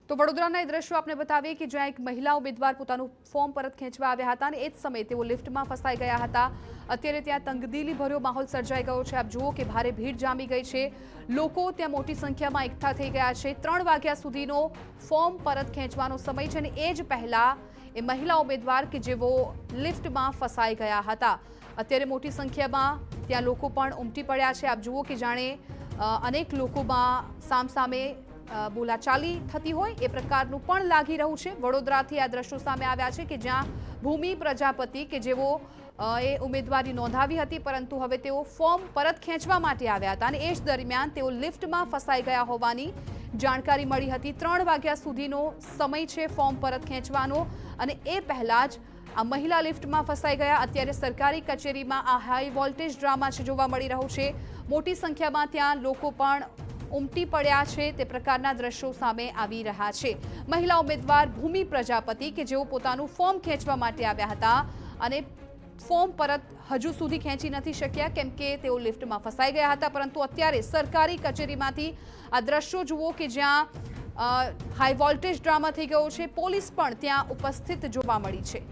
તો વડોદરાના એ દ્રશ્યો આપને બતાવીએ કે જ્યાં એક મહિલા ઉમેદવાર પોતાનું ફોર્મ પરત ખેંચવા આવ્યા હતા અને એ જ સમયે તેઓ લિફ્ટમાં ફસાઈ ગયા હતા। અત્યારે ત્યાં તંગદિલી ભર્યો માહોલ સર્જાઈ ગયો છે। આપ જુઓ કે ભારે ભીડ જામી ગઈ છે, લોકો ત્યાં મોટી સંખ્યામાં એકઠા થઈ ગયા છે। 3 વાગ્યા સુધીનો ફોર્મ પરત ખેંચવાનો સમય છે અને એ જ પહેલા એ મહિલા ઉમેદવાર કે જેઓ લિફ્ટમાં ફસાઈ ગયા હતા। અત્યારે મોટી સંખ્યામાં ત્યાં લોકો પણ ઉમટી પડ્યા છે। આપ જુઓ કે જાણે અનેક લોકોમાં સામસામે બોલાચાલી થતી હોય એ પ્રકારનું પણ લાગી રહ્યું છે। વડોદરાથી આ દ્રશ્યો સામે આવ્યા છે કે જ્યાં ભૂમિ પ્રજાપતિ કે જેઓ એ ઉમેદવારી નોંધાવી હતી પરંતુ હવે તેઓ ફોર્મ પરત ખેંચવા માટે આવ્યા હતા અને એ જ દરમિયાન તેઓ લિફ્ટમાં ફસાઈ ગયા હોવાની જાણકારી મળી હતી। 3 વાગ્યા સુધીનો સમય છે ફોર્મ પરત ખેંચવાનો અને એ પહેલા જ આ મહિલા લિફ્ટમાં ફસાઈ ગયા। અત્યારે સરકારી કચેરીમાં આ હાઈ વોલ્ટેજ ડ્રામા છે જોવા મળી રહ્યો છે। મોટી સંખ્યામાં ત્યાં લોકો પણ ઉમટી પડ્યા છે તે પ્રકારના દ્રશ્યો સામે આવી રહ્યા છે। મહિલા ઉમેદવાર ભૂમિ પ્રજાપતિ કે જેઓ પોતાનું ફોર્મ ખેંચવા માટે આવ્યા હતા અને ફોર્મ પરત હજુ સુધી ખેંચી નથી શક્યા કેમ કે તેઓ લિફ્ટમાં ફસાઈ ગયા હતા, પરંતુ અત્યારે સરકારી કચેરીમાંથી આ દ્રશ્યો જુઓ કે જ્યાં હાઈ વોલ્ટેજ ડ્રામા થઈ ગયો છે। પોલીસ પણ ત્યાં ઉપસ્થિત જોવા મળી છે।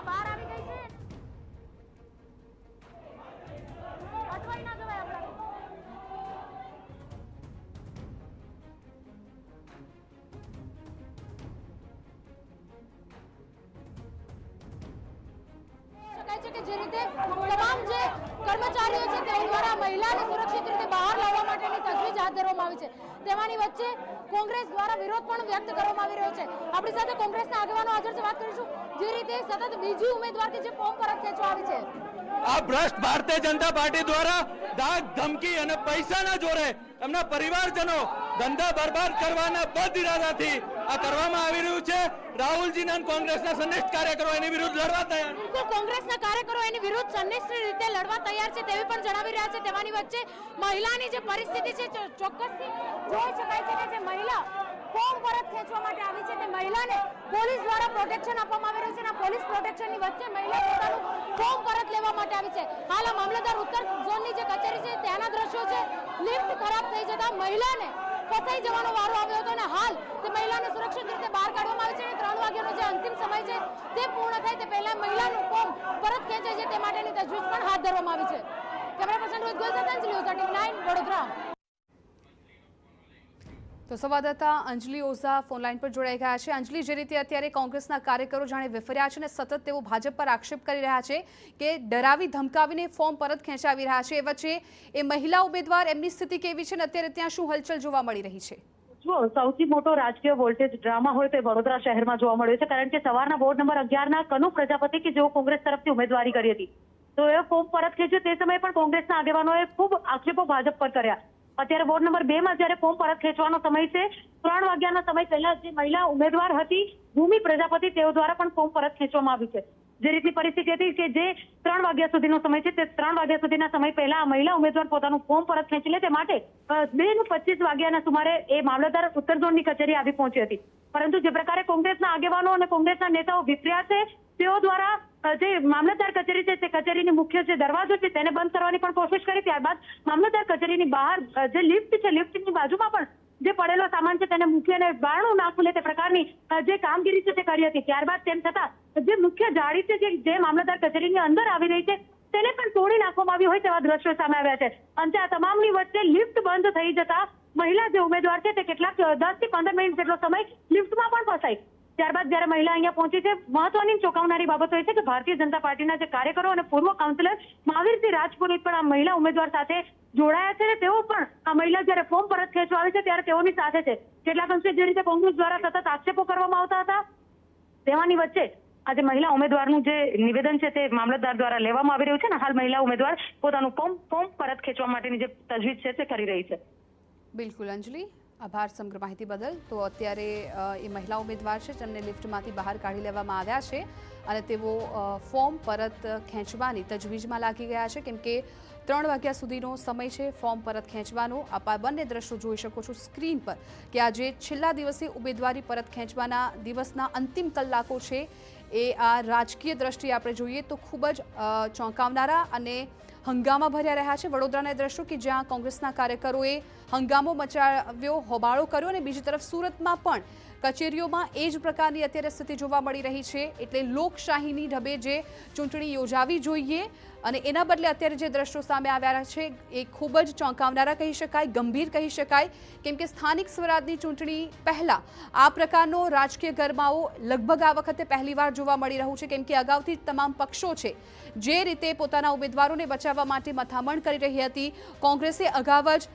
બહાર આવી ગઈ છે, અટવાઈ ના જવાય આપણે। શકાય છે કે જે રીતે તમામ જે કર્મચારીઓ છે તેઓ દ્વારા મહિલાને સુરક્ષિત રીતે બહાર લાવવા માટેની તજવીજ હાથ ધરવામાં આવી છે। તેમાંની વચ્ચે કોંગ્રેસ દ્વારા વિરોધ પણ વ્યક્ત કરવામાં આવી રહ્યો છે। આપણી સાથે કોંગ્રેસના આગેવાનો હાજર છે, વાત કરીશું। જે રીતે સતત બીજી ઉમેદવાર કે જે ફોર્મ પરત ખેંચવા આવી છે, આ ભ્રષ્ટ ભારતીય જનતા પાર્ટી દ્વારા ધાક ધમકી અને પૈસાના જોરે એમના પરિવારજનો ધંધા બરબાદ કરવાના બદ ઇરાદાથી આ કરવામાં આવી રહ્યું છે। રાહુલજીના કોંગ્રેસના સંનિષ્ઠ કાર્યકરો એની વિરુદ્ધ લડવા તૈયાર છે। બિલકુલ કોંગ્રેસના કાર્યકરો એની વિરુદ્ધ સંનિષ્ઠ રીતે લડવા તૈયાર છે તેવી પણ જણાવી રહ્યા છે। તેમાંની વચ્ચે મહિલાની જે પરિસ્થિતિ છે ચોક્કસથી જોઈ શકાય છે કે જે મહિલા ફોર્મ પરત ખેંચવા માટે આવી છે તે મહિલાને પોલીસ દ્વારા પ્રોટેક્શન આપવામાં આવી રહ્યું છે અને પોલીસ પ્રોટેક્શનની વચ્ચે મહિલા પોતાનું ફોર્મ પરત લેવા માટે આવી છે। હાલ આ મામલતદાર ઉત્તર ઝોનની જે કચેરી છે ત્યાંના દ્રશ્યો છે। લિફ્ટ ખરાબ થઈ જતા મહિલાને ફસાઈ જવાનો વારો આવ્યો હતો અને હાલ તે મહિલાને સુરક્ષિત રીતે બહાર કાઢવામાં આવી છે અને 3 વાગ્યાનો જે અંતિમ સમય છે તે પૂર્ણ થાય તે પહેલા મહિલાનું ફોર્મ પરત ખેંચાય છે તે માટેની તજવીજ પણ હાથ ધરવામાં આવી છે। કેમેરા પર્સન રોહિત ગોલ સાથે અંજલિ ઓઝા, TV9 વડોદરા। તો સંવાદદાતા અંજલિ ઓઝા ફોનલાઈન પર જોડાઈ ગયા છે। અંજલિ, જે રીતે અત્યારે કોંગ્રેસના કાર્યકરો જાણે વિફર્યા છે અને સતત તેઓ ભાજપ પર આક્ષેપ કરી રહ્યા છે કે ડરાવી ધમકાવીને ફોર્મ પરત ખેંચાવી રહ્યા છે, એ વચ્ચે એ મહિલા ઉમેદવાર એમની સ્થિતિ કેવી છે અને અત્યારે ત્યાં શું હલચલ જોવા મળી રહી છે? સૌથી મોટો રાજકીય વોલ્ટેજ ડ્રામા હોય તે વડોદરા શહેરમાં જોવા મળ્યો છે, કારણ કે સવારના વોર્ડ નંબર 11ના કનુ પ્રજાપતિ કે જેઓ કોંગ્રેસ તરફથી ઉમેદવારી કરી હતી તો એ ફોર્મ પરત ખેંચ્યું। તે સમયે પણ કોંગ્રેસના આગેવાનોએ ખૂબ આક્ષેપો ભાજપ પર કર્યા। અત્યારે વોર્ડ નંબર 2માં જ્યારે ફોર્મ પરત ખેંચવાનો સમય છે 3 વાગ્યાના સમય પહેલા જે મહિલા ઉમેદવાર હતી ભૂમિ પ્રજાપતિ તેઓ દ્વારા પણ ફોર્મ પરત ખેંચવામાં આવ્યું છે। જે રીતની પરિસ્થિતિ હતી કે જે 3 વાગ્યા સુધીનો સમય છે તે 3 વાગ્યા સુધીના સમય પહેલા આ મહિલા ઉમેદવાર પોતાનું ફોર્મ પરત ખેંચી લે તે માટે 2:25 વાગ્યાના સુમારે એ મામલતદાર ઉત્તર ઝોનની કચેરી આવી પહોંચી હતી, પરંતુ જે પ્રકારે કોંગ્રેસના આગેવાનો અને કોંગ્રેસના નેતાઓ વિફર્યા છે તેઓ દ્વારા જે મામલતદાર કચેરી છે તે કચેરીની મુખ્ય જે દરવાજો છે તેને બંધ કરવાની પણ કોશિશ કરી। ત્યારબાદ મામલતદાર કચેરીની બહાર જે લિફ્ટ છે લિફ્ટની બાજુમાં પણ જે પડેલો સામાન છે તેને મૂકી અને બારણું ના ખુલે તે પ્રકારની જે કામગીરી છે તે કરી હતી। ત્યારબાદ તેમ છતાં જે મુખ્ય જાળી છે જે મામલતદાર કચેરીની અંદર આવી રહી છે તેને પણ તોડી નાખવામાં આવી હોય તેવા દ્રશ્યો સામે આવ્યા છે। અંતે આ તમામની વચ્ચે લિફ્ટ બંધ થઈ જતા મહિલા જે ઉમેદવાર છે તે કેટલાક 10 થી 15 મિનિટ જેટલો સમય લિફ્ટમાં પણ ફસાઈ। ત્યારબાદ જ્યારે મહિલા અહીંયા પહોંચી છે, મહત્વની ચોંકાવનારી બાબતો એ છે કે ભારતીય જનતા પાર્ટીના જે કાર્યકરો અને પૂર્વ કાઉન્સિલર મહાવીરસિંહ રાજપુરોહિત પણ આ મહિલા ઉમેદવાર સાથે જોડાયા છે અને તેઓ પણ આ મહિલા જ્યારે ફોર્મ પરત ખેંચવા આવે છે ત્યારે તેઓની સાથે છે। કેટલાક અંશે જે રીતે કોંગ્રેસ દ્વારા સતત આક્ષેપો કરવામાં આવતા હતા તેવાની વચ્ચે આજે મહિલા ઉમેદવારનું જે નિવેદન છે તે મામલતદાર દ્વારા લેવામાં આવી રહ્યું છે અને હાલ મહિલા ઉમેદવાર પોતાનું ફોર્મ પરત ખેંચવા માટેની જે તજવીજ છે તે કરી રહી છે। બિલકુલ અંજલિ, આભાર સમગ્ર માહિતી બદલ। તો અત્યારે એ મહિલા ઉમેદવાર છે જેમને લિફ્ટમાંથી બહાર કાઢી લેવામાં આવ્યા છે અને તેઓ ફોર્મ પરત ખેંચવાની તજવીજમાં લાગી ગયા છે કેમ કે 3 વાગ્યા સુધીનો સમય છે ફોર્મ પરત ખેંચવાનો। આપ આ બંને દ્રશ્યો જોઈ શકો છો સ્ક્રીન પર કે આજે છેલ્લા દિવસે ઉમેદવારી પરત ખેંચવાના દિવસના અંતિમ કલાકો છે એ આ રાજકીય દ્રષ્ટિએ આપણે જોઈએ તો ખૂબ જ ચોંકાવનારા અને હંગામા ભર્યા રહ્યા છે વડોદરાના દ્રશ્યો કે જ્યાં કોંગ્રેસના કાર્યકરોએ હંગામો મચાવ્યો, હોબાળો કર્યો અને બીજી તરફ સુરતમાં પણ કચેરીઓમાં એ જ પ્રકારની અત્યારે સ્થિતિ જોવા મળી રહી છે। એટલે લોકશાહીની ઢબે જે ચૂંટણી યોજાવી જોઈએ અને એના બદલે અત્યારે જે દ્રશ્યો સામે આવ્યા છે એ ખૂબ જ ચોંકાવનારા કહી શકાય, ગંભીર કહી શકાય, કેમ કે સ્થાનિક સ્વરાજની ચૂંટણી પહેલા આ પ્રકારનો રાજકીય ગરમાવો લગભગ આ વખતે પહેલીવાર જોવા મળી રહ્યું છે, કેમ કે અગાઉથી તમામ પક્ષો છે જે રીતે પોતાના ઉમેદવારોને બચાવવા માટે મથામણ કરી રહી હતી, કોંગ્રેસે અગાઉ જ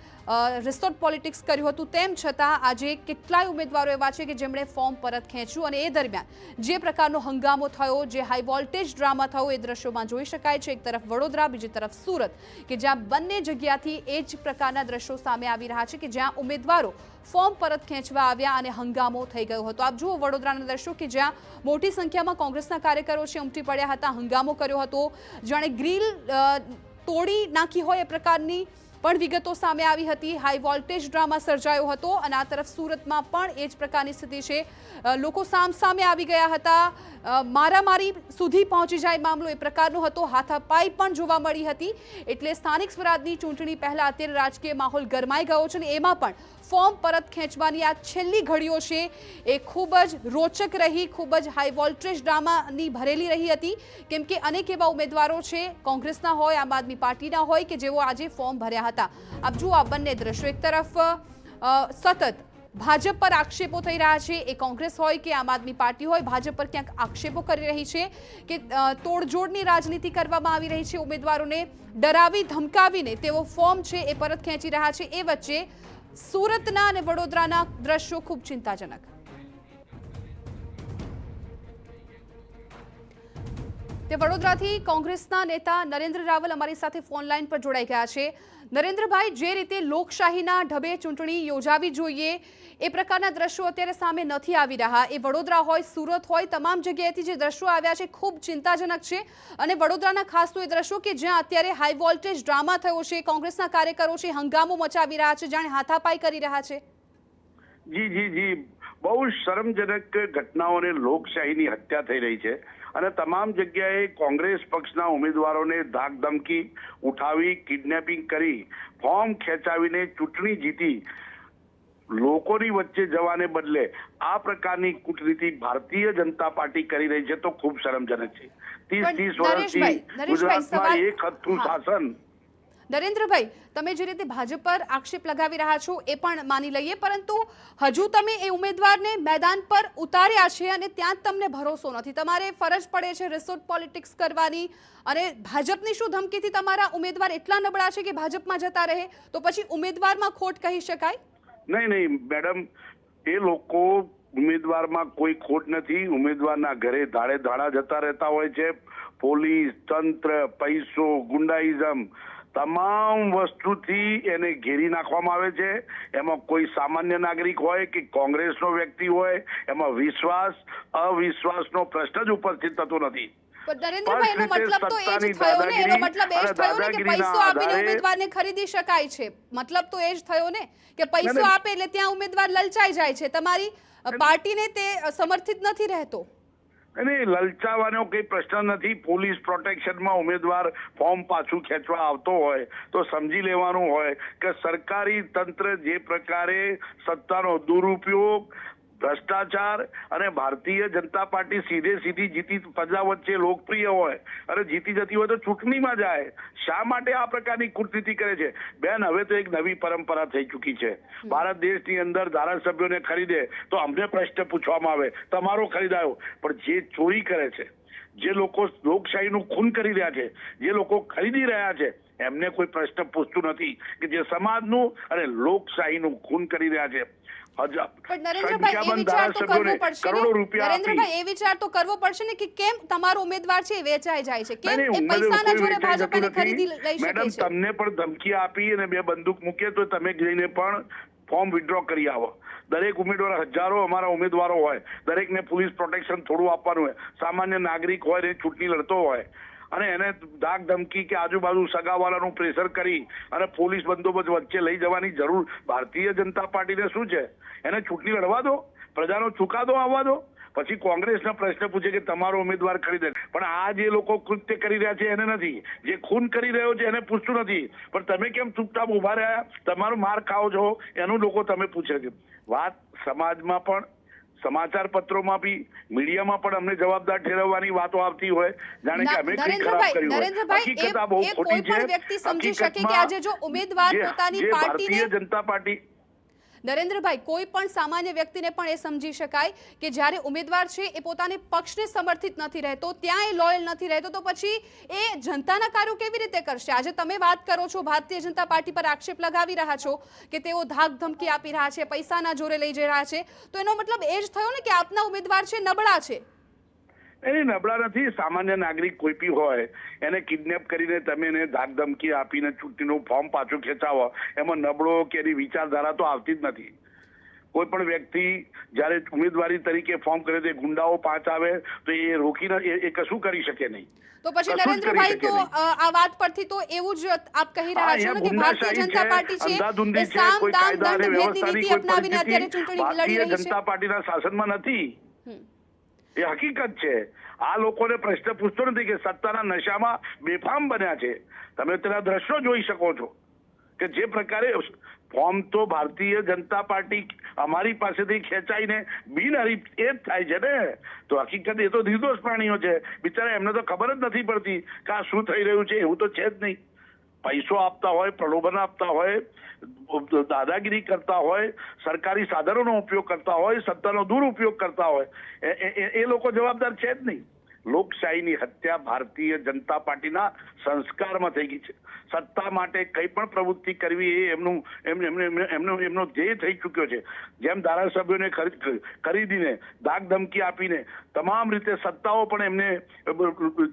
રિસોર્ટ પોલિટિક્સ કર્યું હતું, તેમ છતાં આજે કેટલાય ઉમેદવારો એવા છે કે જેમણે ફોર્મ પરત ખેંચ્યું અને એ દરમિયાન જે પ્રકારનો હંગામો થયો, જે હાઈ વોલ્ટેજ ડ્રામા થયો એ દ્રશ્યોમાં જોઈ શકાય છે। એક તરફ વડોદરા, બીજી તરફ સુરત કે જ્યાં બંને જગ્યાથી એ જ પ્રકારના દ્રશ્યો સામે આવી રહ્યા છે કે જ્યાં ઉમેદવારો ફોર્મ પરત ખેંચવા આવ્યા અને હંગામો થઈ ગયો હતો। આપ જુઓ વડોદરાના દ્રશ્યો કે જ્યાં મોટી સંખ્યામાં કોંગ્રેસના કાર્યકરો છે ઉમટી પડ્યા હતા, હંગામો કર્યો હતો, જાણે ગ્રીલ તોડી નાખી હોય એ પ્રકારની પણ વિગતો સામે આવી હતી, હાઈ વોલ્ટેજ ડ્રામા સર્જાયો હતો અને આ તરફ સુરતમાં પણ એ જ પ્રકારની સ્થિતિ છે, લોકો સામે આવી ગયા હતા, મારામારી સુધી પહોંચી જાય મામલો એ પ્રકારનો હતો, હાથાપાઈ પણ જોવા મળી હતી। એટલે સ્થાનિક સ્વરાજની ચૂંટણી પહેલા અત્યારે રાજકીય માહોલ ગરમાઈ ગયો છે અને એમાં પણ ફોર્મ પરત ખેંચવાની આ છેલ્લી ઘડીઓ છે એ ખૂબ જ રોચક રહી, ખૂબ જ હાઈ વોલ્ટેજ ડ્રામાની ભરેલી રહી હતી, કેમ કે અનેક એવા ઉમેદવારો છે કોંગ્રેસના હોય, આમ આદમી પાર્ટીના હોય કે જેઓ આજે ફોર્મ ભર્યા હતા। આપ જુઓ આ બંને દ્રશ્યો, એક તરફ સતત ભાજપ પર આક્ષેપો થઈ રહ્યા છે, એ કોંગ્રેસ હોય કે આમ આદમી પાર્ટી હોય, ભાજપ પર ક્યાંક આક્ષેપો કરી રહી છે કે તોડજોડની રાજનીતિ કરવામાં આવી રહી છે, ઉમેદવારોને ડરાવી ધમકાવીને તેઓ ફોર્મ છે એ પરત ખેંચી રહ્યા છે। એ વચ્ચે સુરતના અને વડોદરાના દ્રશ્યો ખૂબ ચિંતાજનક। તે વડોદરાથી કોંગ્રેસના નેતા નરેન્દ્ર રાવલ અમારી સાથે ફોન લાઈન પર જોડાઈ ગયા છે। નરેન્દ્રભાઈ, જે રીતે લોકશાહીના ઢબે ચૂંટણી યોજાવી જોઈએ એ પ્રકારના દ્રશ્યો અત્યારે સામે નથી આવી રહ્યા, એ વડોદરા હોય, સુરત હોય, તમામ જગ્યાએથી જે દ્રશ્યો આવ્યા છે ખૂબ ચિંતાજનક છે અને વડોદરાના ખાસ તો એ દ્રશ્યો કે જ્યાં અત્યારે હાઈ વોલ્ટેજ ડ્રામા થયો છે, કોંગ્રેસના કાર્યકરો છે હંગામો મચાવી રહ્યા છે, જાણે હાથાપાઈ કરી રહ્યા છે। જી બહુ શરમજનક ઘટનાઓને લોકશાહીની હત્યા થઈ રહી છે અને તમામ જગ્યાએ કોંગ્રેસ પક્ષના ઉમેદવારોને ધાકધમકી ઉઠાવી, કિડનેપિંગ કરી, ફોર્મ ખેંચાવીને ચૂંટણી જીતી લોકોની વચ્ચે જવાને બદલે આ પ્રકારની કૂટનીતિ ભારતીય જનતા પાર્ટી કરી રહી છે તો ખૂબ શરમજનક છે। 30 વર્ષથી ગુજરાતમાં એક હતું શાસન। નરેન્દ્રભાઈ, તમે જે રીતે ભાજપ પર આક્ષેપ લગાવી રહ્યા છો એ પણ માની લઈએ, પરંતુ હજુ તમે એ ઉમેદવારને મેદાન પર ઉતાર્યા છે અને ત્યાં જ તમને ભરોસો નથી, તમારે ફરજ પડે છે રિસોર્ટ પોલિટિક્સ કરવાની અને ભાજપની શું ધમકીથી તમારા ઉમેદવાર એટલા નબળા છે કે ભાજપમાં જતા રહે, તો પછી ઉમેદવારમાં ખોટ કહી શકાય? નહીં મેડમ, એ લોકો ઉમેદવારમાં કોઈ ખોટ નથી, ઉમેદવારના ઘરે ધાડે ધાડા જતા રહેતા હોય છે, પોલીસ તંત્ર, પૈસો, ગુંડાઇઝમ તમામ વસ્તુથી એને ઘેરી નાખવામાં આવે છે। એમાં કોઈ સામાન્ય નાગરિક હોય કે કોંગ્રેસનો વ્યક્તિ હોય, એમાં વિશ્વાસ અવિશ્વાસનો પ્રશ્ન જ ઉપસ્થિત થતો નથી। નરેન્દ્રભાઈ, એનો મતલબ તો એ જ થયો ને, એનો મતલબ એ જ થયો ને કે પૈસો આપીને ઉમેદવારને ખરીદી શકાય છે, મતલબ તો એ જ થયો ને કે પૈસો આપે એટલે ત્યાં ઉમેદવાર લલચાઈ જાય છે, તમારી પાર્ટીને તે સમર્થિત નથી રહેતો। અને લલચાવાનો કઈ પ્રશ્ન નથી, પોલીસ પ્રોટેક્શનમાં ઉમેદવાર ફોર્મ પાછું ખેંચવા આવતો હોય તો સમજી લેવાનું હોય કે સરકારી તંત્ર જે પ્રકારે સત્તાનો દુરુપયોગ, ભ્રષ્ટાચાર અને ભારતીય જનતા પાર્ટી સીધી જીતી પ્રજા વચ્ચે લોકપ્રિય હોય અને જીતી જતી હોય તો ચૂંટણીમાં જાય, શા માટે આ પ્રકારની કૂટનીતિ કરે છે? બેન, હવે તો એક નવી પરંપરા થઈ ચૂકી છે, ભારત દેશની અંદર ધારાસભ્યોને ખરીદે તો અમને પ્રશ્ન પૂછવામાં આવે તમારો ખરીદાયો, પણ જે ચોરી કરે છે, જે લોકો લોકશાહીનું ખૂન કરી રહ્યા છે, જે લોકો ખરીદી રહ્યા છે, એમને કોઈ પ્રશ્ન પૂછતું નથી કે જે સમાજનું અને લોકશાહીનું ખૂન કરી રહ્યા છે। નરેન્દ્રભાઈ, એ વિચાર તો કરવો પડશે ને કે કેમ તમારો ઉમેદવાર છે વેચાઈ જાય છે, કેમ એ પૈસાના જોડે ભાજપ એને ખરીદી લઈ શકે છે? મેડમ, તમને પણ ધમકી આપી અને બે બંદૂક મૂકે તો તમે જઈને પણ ફોર્મ વિથડ્રો કરી આવો। દરેક ઉમેદવાર, હજારો અમારા ઉમેદવારો હોય, દરેકને પોલીસ પ્રોટેક્શન થોડું આપવાનું હોય, સામાન્ય નાગરિક હોય ને ચૂંટણી લડતો હોય અને એને ધાક ધમકી કે આજુબાજુ સગાવાલાનું પ્રેશર કરી અને પોલીસ બંદોબસ્ત વચ્ચે લઈ જવાની જરૂર ભારતીય જનતા પાર્ટીને શું છે? એને ચૂંટણી લડવા દો, પ્રજાનો ચુકાદો આવવા દો, પછી કોંગ્રેસના પ્રશ્ન પૂછે કે તમારો ઉમેદવાર ખરીદે, પણ આ જે લોકો કૃત્ય કરી રહ્યા છે એને નથી, જે ખૂન કરી રહ્યો છે એને પૂછતું નથી. પણ તમે કેમ ચૂપચાપ ઉભા રહ્યા, તમારો માર ખાઓ છો એનું લોકો તમે પૂછે છે. વાત સમાજમાં પણ, સમાચાર પત્રોમાં બી, મીડિયામાં પણ અમને જવાબદાર ઠેરવવાની વાતો આવતી હોય, જાણે કે અમે કંઈ ખરાબ કર્યું હોય. હકીકત આ બહુ ખોટી છે. વ્યક્તિ સમજી શકે કે આજે જો ઉમેદવાર પોતાની પાર્ટીને, ભારતીય જનતા પાર્ટી, નરેન્દ્રભાઈ, કોઈ પણ સામાન્ય વ્યક્તિને પણ એ સમજી શકાય કે જ્યારે ઉમેદવાર છે એ પોતાની પક્ષને સમર્થિત નથી રહેતો, ત્યાં એ લોયલ નથી રહેતો, તો પછી એ જનતાના કાર્યો કેવી રીતે કરશે? આજે તમે વાત કરો છો, ભારતીય જનતા પાર્ટી પર આક્ષેપ લગાવી રહ્યા છો કે તેઓ ધાક ધમકી આપી રહ્યા છે, પૈસાના જોરે લઈ જઈ રહ્યા છે, તો એનો મતલબ એ જ થયો ને કે આપના ઉમેદવાર છે નબળા છે. એ નબળા નથી. સામાન્ય નાગરિક કોઈ બી હોય એને કિડનેપ કરીને તમે એને ધાક ધમકી આપીને ચૂંટણીનું ફોર્મ પાછું ખેંચાવો, એમાં નબળો કે એની વિચારધારા તો આવતી જ નથી. કોઈ પણ વ્યક્તિ જ્યારે ઉમેદવારી તરીકે ફોર્મ કરે તો ગુંડાઓ 5 આવે તો એ રોકીને એ કશું કરી શકે નહીં. તો પછી નરેન્દ્રભાઈ, તો આ વાત પરથી તો એવું જ આપ કહી રહ્યા છો ને કે ભારતીય જનતા પાર્ટી છે એ સામ દામ દંડ ભેદની નીતિ અપનાવીને અત્યારે ચૂંટણી લડી રહી છે. જનતા પાર્ટીના શાસનમાં નથી, એ હકીકત છે. આ લોકોને પ્રશ્ન પૂછતો નથી કે સત્તાના નશામાં બેફામ બન્યા છે. તમે તેના દ્રશ્યો જોઈ શકો છો કે જે પ્રકારે ફોર્મ તો ભારતીય જનતા પાર્ટી અમારી પાસેથી ખેંચાઈને બિનહરીફ એ જ થાય છે ને. તો હકીકત એ તો નિર્દોષ પ્રાણીઓ છે, બિચારા એમને તો ખબર જ નથી પડતી કે આ શું થઈ રહ્યું છે. એવું તો છે જ નહીં. પૈસો આપતા હોય, પ્રલોભન આપતા હોય, દાદાગીરી કરતા હોય, સરકારી સાધનોનો ઉપયોગ કરતા હોય, સત્તાનો દુરુપયોગ કરતા હોય, એ લોકો જવાબદાર છે જ નહીં. લોકશાહીની હત્યા ભારતીય જનતા પાર્ટીના સંસ્કારમાં થઈ ગઈ છે. સત્તા માટે કઈ પણ પ્રવૃત્તિ કરવી એ એમનો ધ્યેય થઈ ચૂક્યો છે. જેમ ધારાસભ્યોને ખરીદીને, ધાક ધમકી આપીને તમામ રીતે સત્તાઓ પણ એમને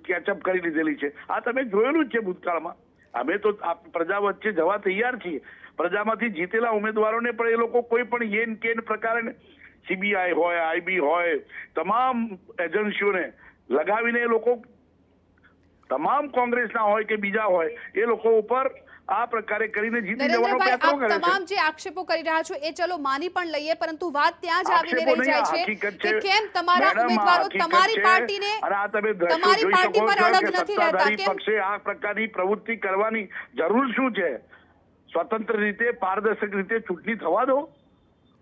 કેચઅપ કરી લીધેલી છે. આ તમે જોયેલું જ છે ભૂતકાળમાં. અમે તો પ્રજા વચ્ચે જવા તૈયાર છીએ. પ્રજામાંથી જીતેલા ઉમેદવારોને પણ એ લોકો કોઈ પણ યેન કેન પ્રકારે CBI હોય, IB હોય, તમામ એજન્સીઓને લગાવીને એ લોકો, તમામ કોંગ્રેસના હોય કે બીજા હોય, એ લોકો ઉપર આ પ્રકારે કરીને જીતી જવાનો પ્રયત્ન કરે છે. તમામ જે આક્ષેપો કરી રહ્યા છો એ ચલો માની પણ લઈએ, પરંતુ વાત ત્યાં જ આવીને રહી જાય છે કે કેમ તમારા ઉમેદવારો તમારી પાર્ટીને, તમારી પાર્ટી પર અડગ નથી રહેતા? કેમ પક્ષે આ પ્રકારની પ્રવૃત્તિ કરવાની જરૂર શું છે? સ્વતંત્ર રીતે, પારદર્શક રીતે ચૂંટણી થવા દો.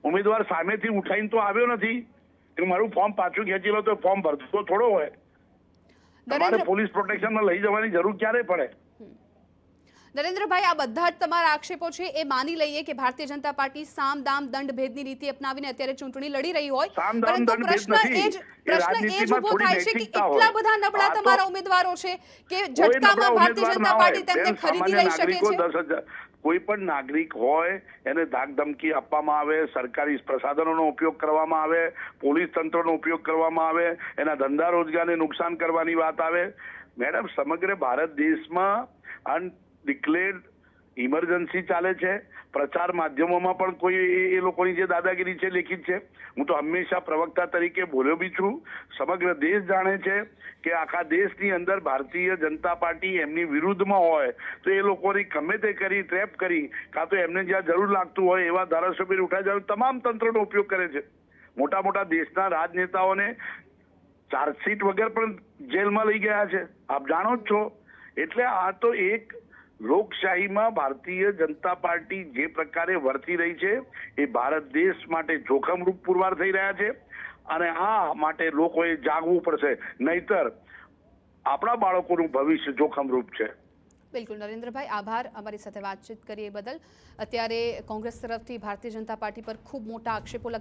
ઉમેદવાર સામેથી ઉઠાઈને તો આવ્યો નથી કે મારું ફોર્મ પાછું ખેંચી લો, તો ફોર્મ ભરતો થોડો હોય. તમારે પોલીસ પ્રોટેક્શનમાં લઈ જવાની જરૂર ક્યારે પડે? નરેન્દ્રભાઈ, આ બધા જ તમારા આક્ષેપો છે એ માની લઈએ કે ભારતીય જનતા પાર્ટી સામ દામ દંડ ભેદની નીતિ અપનાવીને અત્યારે ચૂંટણી લડી રહી હોય, પરંતુ પ્રશ્ન એ જ ઉભો થાય છે કે એટલા બધા નબળા તમારા ઉમેદવારો છે કે ઝટકામાં ભારતીય જનતા પાર્ટી તેમને ખરીદી લઈ શકે છે. કોઈ પણ નાગરિક હોય એને ધાક ધમકી આપવામાં આવે, સરકારી પ્રસાધનોનો ઉપયોગ કરવામાં આવે, પોલીસ તંત્રનો ઉપયોગ કરવામાં આવે, એના ધંધા રોજગારને નુકસાન કરવાની વાત આવે. મેડમ, સમગ્ર ભારત દેશમાં અનડિક્લેર્ડ ઇમરજન્સી ચાલે છે. પ્રચાર માધ્યમોમાં પણ કોઈ એ લોકોની જે દાદાગીરી છે લેખિત છે. હું તો હંમેશા પ્રવક્તા તરીકે બોલ્યો બી છું. સમગ્ર દેશ જાણે છે કે આખા દેશની અંદર ભારતીય જનતા પાર્ટી એમની વિરુદ્ધમાં હોય તો એ લોકોની ગમે તે કરી ટ્રેપ કરી, કાં તો એમને જ્યાં જરૂર લાગતું હોય એવા ધારાસભ્ય ઉઠાઈ જવાનું તમામ તંત્રનો ઉપયોગ કરે છે. મોટા મોટા દેશના રાજનેતાઓને ચાર્જશીટ વગર પણ જેલમાં લઈ ગયા છે, આપ જાણો જ છો. એટલે આ તો એક લોકશાહીમાં ભારતીય જનતા પાર્ટી જે પ્રકારે વર્તી રહી છે એ ભારત દેશ માટે જોખમરૂપ પુરવાર થઈ રહ્યા છે. અને આ માટે લોકોએ જાગવું પડશે, નહીતર આપણા બાળકોનું ભવિષ્ય જોખમરૂપ છે. બિલકુલ નરેન્દ્રભાઈ, આભાર અમારી સાથે વાતચીત કરી એ બદલ. અત્યારે કોંગ્રેસ તરફથી ભારતીય જનતા પાર્ટી પર ખૂબ મોટા આક્ષેપો લગાવ્યા.